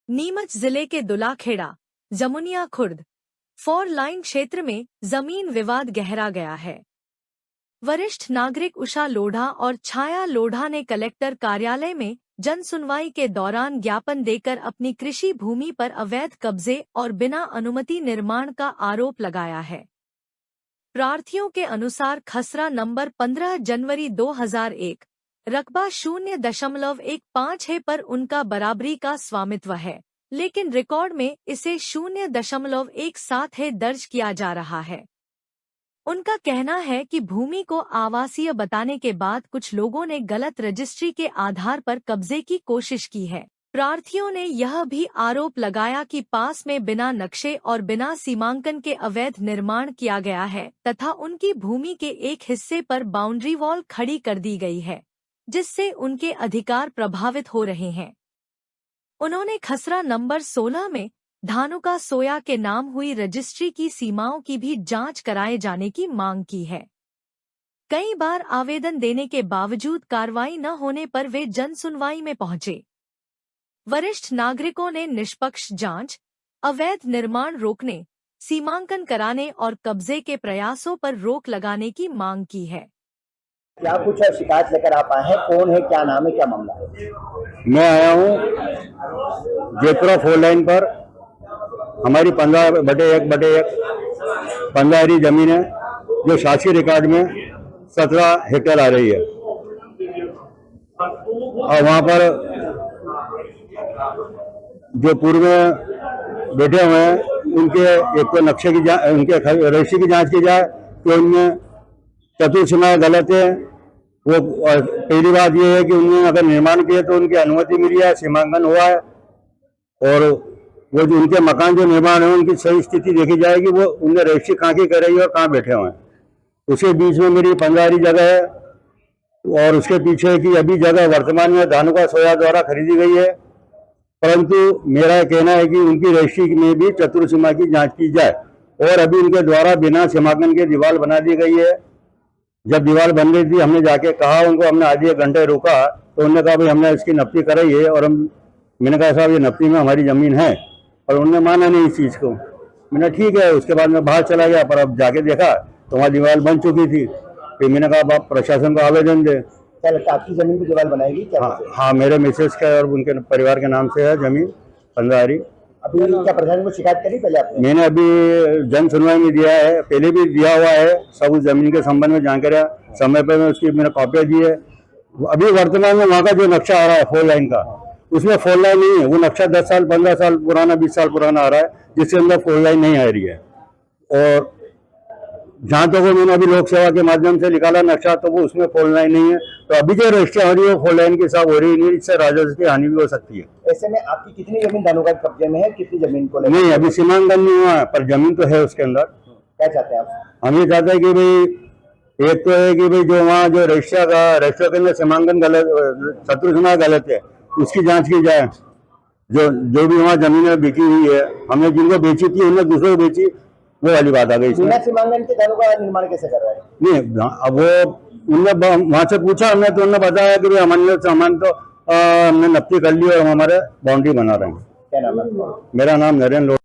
नीमच जिले के दुलाखेड़ा, जमुनिया खुर्द, 4 लाइन क्षेत्र में जमीन विवाद गहरा गया है। वरिष्ठ नागरिक उषा लोढ़ा और छाया लोढ़ा ने कलेक्टर कार्यालय में जन सुनवाई के दौरान ज्ञापन देकर अपनी कृषि भूमि पर अवैध कब्जे और बिना अनुमति निर्माण का आरोप लगाया है। प्रार्थियों के अनुसार खसरा नंबर 15 जनवरी 2001, रकबा 0.15 है पर उनका बराबरी का स्वामित्व है, लेकिन रिकॉर्ड में इसे 0.17 है दर्ज किया जा रहा है। उनका कहना है कि भूमि को आवासीय बताने के बाद कुछ लोगों ने गलत रजिस्ट्री के आधार पर कब्जे की कोशिश की है। प्रार्थियों ने यह भी आरोप लगाया कि पास में बिना नक्शे और बिना सीमांकन के अवैध निर्माण किया गया है तथा उनकी भूमि के एक हिस्से पर बाउंड्री वॉल खड़ी कर दी गई है, जिससे उनके अधिकार प्रभावित हो रहे हैं। उन्होंने खसरा नंबर 16 में धानुका सोया के नाम हुई रजिस्ट्री की सीमाओं की भी जांच कराए जाने की मांग की है। कई बार आवेदन देने के बावजूद कार्रवाई न होने पर वे जन सुनवाई में पहुंचे। वरिष्ठ नागरिकों ने निष्पक्ष जांच, अवैध निर्माण रोकने, सीमांकन कराने और कब्जे के प्रयासों पर रोक लगाने की मांग की है। क्या कुछ शिकायत लेकर आप आए हैं? कौन है, क्या नाम है, क्या मामला है? मैं आया हूँ जयपुरा 4 लाइन पर। हमारी 15/1/1 15 जमीन है जो शासकीय रिकॉर्ड में 17 हेक्टेयर आ रही है और वहाँ पर जो पूर्व में बैठे हुए हैं उनके एक तो नक्शे की उनके रजिस्ट्री की जांच की जाए कि उनमें चतुर्सीमाएं गलत है। वो पहली बात ये है कि उन्होंने अगर निर्माण किए तो उनकी अनुमति मिली है, सीमांकन हुआ है और वो जो उनके मकान जो निर्माण है उनकी सही स्थिति देखी जाएगी, वो उनने रजिस्ट्री कहाँ की कर रही है और कहाँ बैठे हुए हैं। उसके बीच में मेरी 15 जगह है और उसके पीछे की अभी जगह वर्तमान में धानुका सोया द्वारा खरीदी गई है, परंतु मेरा कहना है कि उनकी रजिस्ट्री में भी चतुर्सीमा की जांच की जाए और अभी उनके द्वारा बिना सीमांकन के दीवार बना दी गई है। जब दीवार बन रही थी हमने जाके कहा उनको, हमने आधे 1 घंटे रोका तो उन्होंने कहा भाई हमने इसकी नफ्ती कराई है और मैंने कहा साहब ये नफ्ती में हमारी ज़मीन है और उन्होंने माना नहीं इस चीज़ को। मैंने ठीक है। उसके बाद मैं बाहर चला गया, पर अब जाके देखा तो वहाँ दीवार बन चुकी थी। फिर मैंने कहा आप प्रशासन को आवेदन दे। क्या लगता है आपकी जमीन की दीवार बनाएगी? हाँ, मेरे मिसेज का और उनके परिवार के नाम से है जमीन 15। अभी क्या प्रशासन को शिकायत करी पहले आपने? मैंने अभी जन सुनवाई में दिया है, पहले भी दिया हुआ है। सब उस जमीन के संबंध में जानकारी समय पर मैं उसकी मैंने कॉपियाँ दी है। अभी वर्तमान में वहाँ का जो नक्शा आ रहा है 4 लाइन का, उसमें 4 लाइन नहीं है। वो नक्शा 10 साल 15 साल पुराना 20 साल पुराना आ रहा है, जिसके अंदर 4 लाइन नहीं आ रही है। और जहाँ तक मैंने अभी लोक सेवा के माध्यम से निकाला नक्शा तो वो उसमें 4 लाइन नहीं है। तो अभी जो रजिस्ट्री हो रही है 4 लाइन के हिसाब हो रही नहीं, इससे राजस्व की हानि भी हो सकती है। ऐसे में आपकी कितनी जमीन धानुका के कब्जे में है? कितनी जमीन को नहीं, अभी सीमांकन नहीं हुआ है पर जमीन तो है उसके अंदर। क्या चाहते हैं आप? हम ये चाहते हैं कि भाई एक तो है कि भाई जो वहाँ जो रजिस्ट्री के अंदर सीमांकन गलत, चतुर्सीमा गलत है, उसकी जाँच की जाए। जो भी वहाँ जमीनें बिकी हुई है, हमने जिनको बेची थी उन्हें दूसरों को बेची, वो वाली बात आ गई। बिना सीमांकन के धानुका निर्माण कैसे कर रहा है? नहीं, अब वो उनने वहां से पूछा हमने तो उन्होंने बताया कि भाई हमारे सामान तो हमने नफ्ती कर ली और हमारे बाउंड्री बना रहे हैं। क्या नाम है? मेरा नाम नरेंद्र।